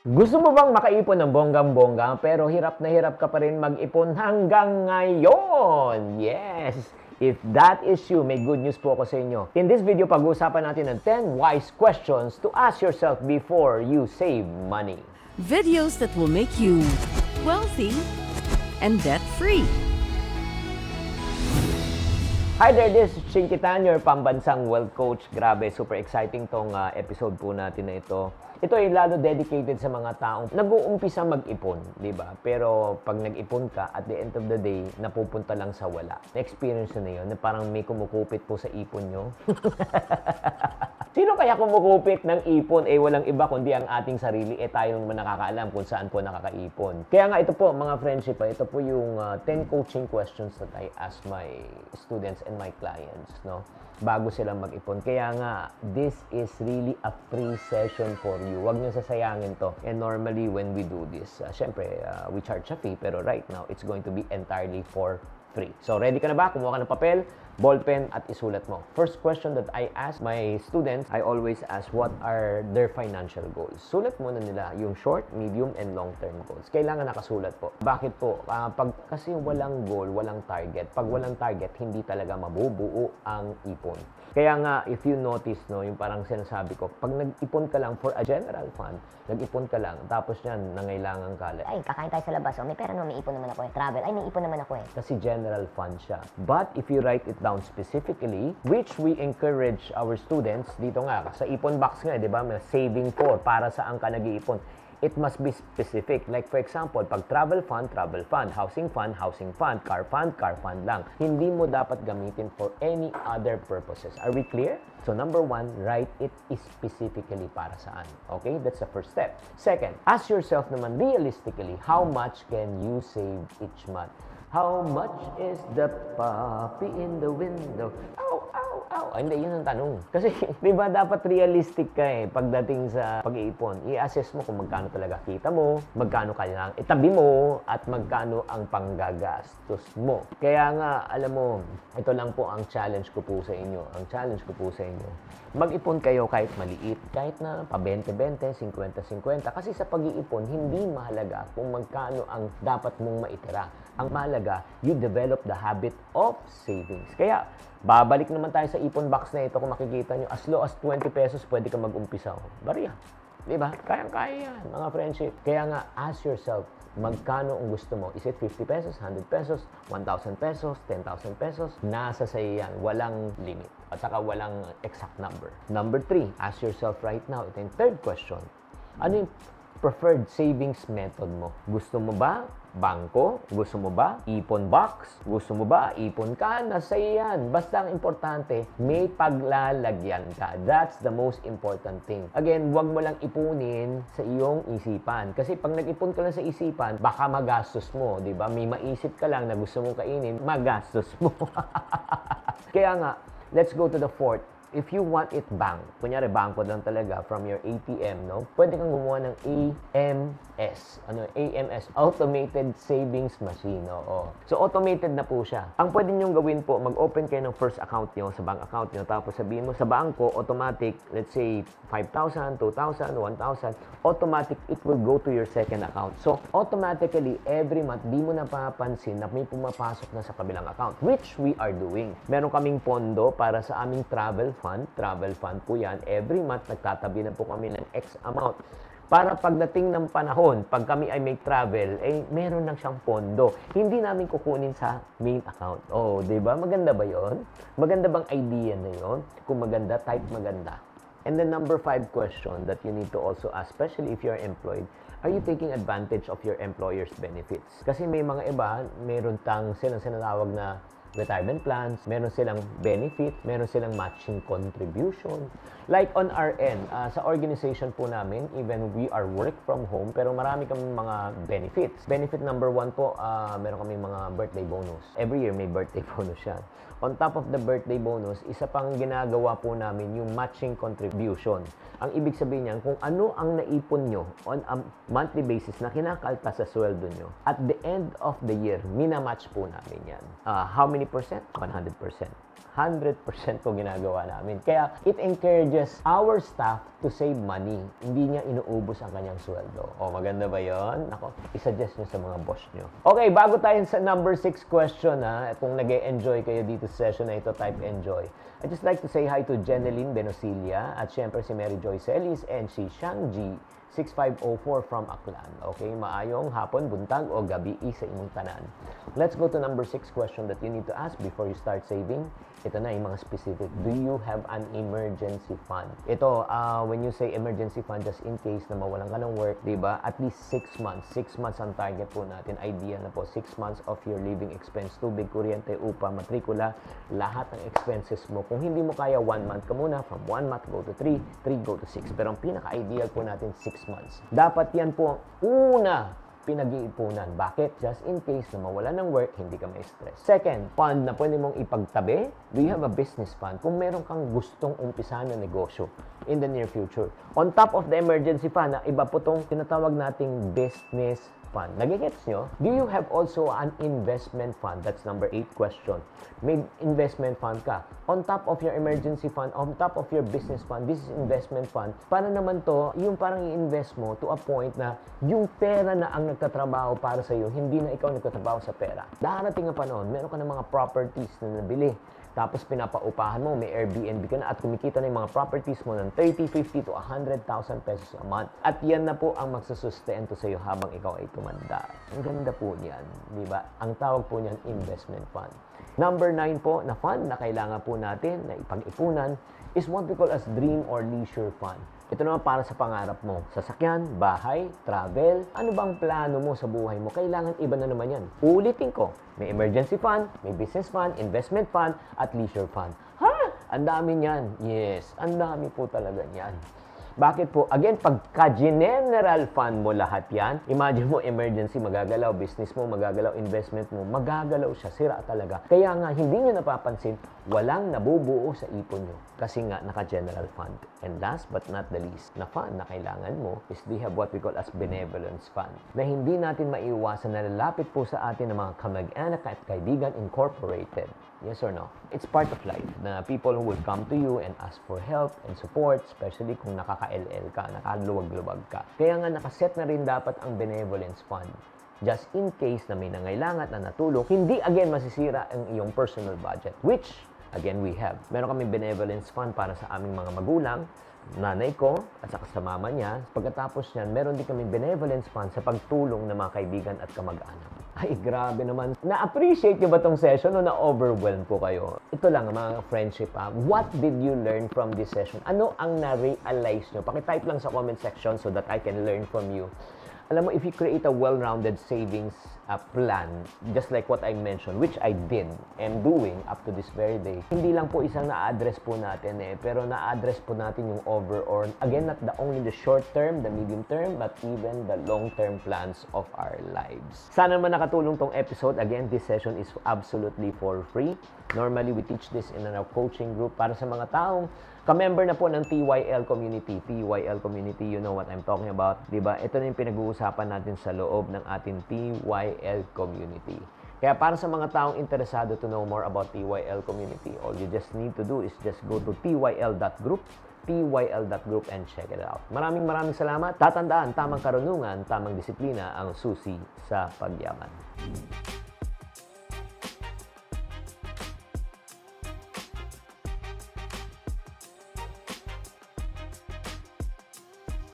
Gusto mo bang makaipon ng bonggang-bongga pero hirap na hirap ka pa rin mag-ipon hanggang ngayon? Yes! If that is you, may good news po ako sa inyo. In this video, pag-uusapan natin ng 10 wise questions to ask yourself before you save money. Videos that will make you wealthy and debt-free. Hi there, this is Chinky Tan, your pambansang wealth coach. Grabe, super exciting tong episode po natin na ito. Ito ay lalo dedicated sa mga taong nag-uumpisa mag-ipon, di ba? Pero pag nag-ipon ka, at the end of the day, napupunta lang sa wala. Na-experience na yun, na parang may kumukupit po sa ipon nyo. Sino kaya kumukupit ng ipon? Walang iba kundi ang ating sarili. Tayo naman nakakaalam kung saan po nakakaipon. Kaya nga ito po, mga friendship, ito po yung 10 coaching questions that I ask my students and my clients, no? Bago silang mag-ipon. Kaya nga, this is really a free session for you. Huwag niyo sasayangin to. And normally, when we do this, syempre, we charge a fee. Pero right now, it's going to be entirely for free. So, ready ka na ba? Kumuha ka ng papel, ballpen, at isulat mo. First question that I ask my students, I always ask what are their financial goals. Sulat muna nila yung short, medium, and long-term goals. Kailangan nakasulat po. Bakit po? Kasi walang goal, walang target. Pag walang target, hindi talaga mabubuo ang ipon. Kaya nga, if you notice, no, yung parang sinasabi ko, pag nag-ipon ka lang for a general fund, nag-ipon ka lang, tapos yan, nangailangan ka. Ay, kakain tayo sa labas. May pera naman, may ipon naman ako eh. Travel, ay, may ipon naman ako eh. Kasi general fund siya. But if you write it down specifically, which we encourage our students, dito nga, sa ipon box nga, di ba, may saving for, para saan ka nag-iipon. It must be specific. Like for example, pag travel fund, housing fund, car fund lang. Hindi mo dapat gamitin for any other purposes. Are we clear? So number one, write it specifically para saan. Okay? That's the first step. Second, ask yourself naman realistically, how much can you save each month? How much is the puppy in the window? Ow, ow, ow. Ay, hindi, yun ang tanong. Kasi, di ba, dapat realistic ka pagdating sa pag-iipon. I-assess mo kung magkano talaga kita mo, magkano kailangan itabi mo, at magkano ang panggagastos mo. Kaya nga, alam mo, ito lang po ang challenge ko po sa inyo. Ang challenge ko po sa inyo, mag-ipon kayo kahit maliit, kahit na pa 20-20, 50-50. Kasi sa pag-iipon, hindi mahalaga kung magkano ang dapat mong maitira. Ang mahalaga, you develop the habit of savings. Kaya, babalik naman tayo sa ipon box na ito. Kung makikita nyo, as low as 20 pesos, pwede ka mag-umpisa. Bariya. Diba? Kayang-kaya yan, mga friendship. Kaya nga, ask yourself, magkano ang gusto mo? Is it 50 pesos, 100 pesos, 1,000 pesos, 10,000 pesos? Nasa sa'yo yan. Walang limit. At saka walang exact number. Number 3, ask yourself right now. Ito yung third question. Ano yung preferred savings method mo? Gusto mo ba bangko? Gusto mo ba ipon box? Gusto mo ba ipon ka? Nasa yan. Basta ang importante, may paglalagyan ka. That's the most important thing. Again, huwag mo lang ipunin sa iyong isipan. Kasi pag nag-ipon ka lang sa isipan, baka magastos mo, di ba? May maisip ka lang na gusto mong kainin, magastos mo. Kaya nga, let's go to the fourth. If you want it bank, kunyari bangko lang talaga from your ATM, no? Pwede kang gumawa ng AMS. Ano? AMS, Automated Savings Machine. Oo. So, automated na po siya. Ang pwede nyo gawin po, mag-open kayo ng first account nyo sa bank account nyo, tapos sabihin mo sa bangko, automatic, let's say, 5,000, 2,000, 1,000, automatic, it will go to your second account. So, automatically, every month, di mo napapansin na may pumapasok na sa kabilang account, which we are doing. Meron kaming pondo para sa aming travel fund po yan. Every month, nagtatabi na po kami ng X amount. Para pagdating ng panahon, pag kami ay may travel, meron lang siyang pondo. Hindi namin kukunin sa main account. Oh, di ba? Maganda ba yon? Maganda bang idea na yon? Kung maganda, type maganda. And then number 5 question that you need to also ask, especially if you're employed, are you taking advantage of your employer's benefits? Kasi may mga iba, meron silang sinatawag na retirement plans, meron silang benefit, meron silang matching contribution. Like on our end, sa organization po namin, even we are work from home, pero marami kami mga benefits. Benefit number 1 po, meron kami mga birthday bonus. Every year may birthday bonus yan. On top of the birthday bonus, isa pang ginagawa po namin yung matching contribution. Ang ibig sabihin niyan, kung ano ang naipon nyo on a monthly basis na kinakalta sa sweldo nyo, at the end of the year, minamatch po namin yan. How many many percent? 100%. 100% po ginagawa namin. Kaya it encourages our staff to save money. Hindi niya inuubos ang kanyang sweldo. O, maganda ba yon? Ako, isuggest nyo sa mga boss nyo. Okay, bago tayo sa number 6 question, kung nag-e-enjoy kayo dito sa session na ito, type enjoy. I'd just like to say hi to Jeneline Benosilia at syempre si Mary Joy Celis and si Shangji 6504 from Aklan. Okay, maayong hapon, buntag o gabi sa imong tanan. Let's go to number 6 question that you need to ask before you start saving. Ito na yung mga specific. Do you have an emergency fund? Ito, when you say emergency fund, just in case na mawalan ka ng work, diba? At least 6 months. 6 months ang target po natin. Idea na po, 6 months of your living expense. Tubig, kuryente, upa, matrikula, lahat ng expenses mo. Kung hindi mo kaya, 1 month ka muna. From 1 month, go to 3, 3 go to 6. Pero ang pinaka-ideal po natin, 6 months. Dapat yan po ang una pinag-iipunan. Bakit? Just in case na mawala ng work, hindi ka may stress. Second, fund na pwede mong ipagtabi. Do you have a business fund? Kung meron kang gustong umpisahan na negosyo in the near future. On top of the emergency fund, iba po itong tinatawag nating business fund. Nagigets nyo? Do you have also an investment fund? That's number 8 question. May investment fund ka. On top of your emergency fund, on top of your business fund, this is investment fund. Para naman to, yung parang i-invest mo to a point na yung pera na ang nagtatrabaho para sa iyo, hindi na ikaw nagtatrabaho sa pera. Darating ang panahon, meron ka ng mga properties na nabili. Tapos pinapaupahan mo, may Airbnb ka na at kumikita na yung mga properties mo ng 30, 50 to 100,000 pesos a month. At yan na po ang magsusustento sa iyo habang ikaw ay tumanda. Ang ganda po niyan, di ba? Ang tawag po niyan, investment fund. Number 9 po na fund na kailangan po natin na ipag-ipunan is what we call as dream or leisure fund. Ito naman para sa pangarap mo. Sasakyan, bahay, travel. Ano bang plano mo sa buhay mo? Kailangan iba na naman yan. Uulitin ko. May emergency fund, may business fund, investment fund, at leisure fund. Ha? Ang dami niyan. Yes, ang dami po talaga niyan. Bakit po? Again, pagka-general fund mo lahat yan, imagine mo emergency, magagalaw, business mo, magagalaw, investment mo, magagalaw siya, sira talaga. Kaya nga, hindi nyo napapansin, walang nabubuo sa ipon nyo. Kasi nga, naka-general fund. And last but not the least, na fund na kailangan mo is they have what we call as benevolence fund. Na hindi natin maiiwasan na lalapit po sa atin ng mga kamag-anak at kaibigan incorporated. Yes or no? It's part of life na people who will come to you and ask for help and support, especially kung nakaka-LL ka, nakaluwag-luwag ka. Kaya nga nakaset na rin dapat ang benevolence fund. Just in case na may nangailangan na natulong, hindi again masisira ang iyong personal budget, which again we have. Meron kami benevolence fund para sa aming mga magulang, nanay ko at saka sa mama niya. Pagkatapos niyan, meron din kami benevolence fund sa pagtulong ng mga kaibigan at kamag-anak. Ay, grabe naman. Na-appreciate niyo ba tong session o na-overwhelm po kayo? Ito lang, mga friendship What did you learn from this session? Ano ang na-realize niyo? Pakitype lang sa comment section so that I can learn from you. Alam mo, if you create a well-rounded savings plan, just like what I mentioned, which I did and doing up to this very day, hindi lang po isang na-address po natin pero na-address po natin yung over or, again, not only the short term, the medium term, but even the long-term plans of our lives. Sana naman nakatulong tong episode. Again, this session is absolutely for free. Normally, we teach this in our coaching group para sa mga taong ka-member na po ng TYL community. TYL community, you know what I'm talking about, diba? Ito na yung pinag-uusapan natin sa loob ng ating TYL community. Kaya para sa mga taong interesado to know more about TYL community, all you just need to do is just go to tyl.group and check it out. Maraming salamat. Tatandaan, tamang karunungan, tamang disiplina ang susi sa pagyaman.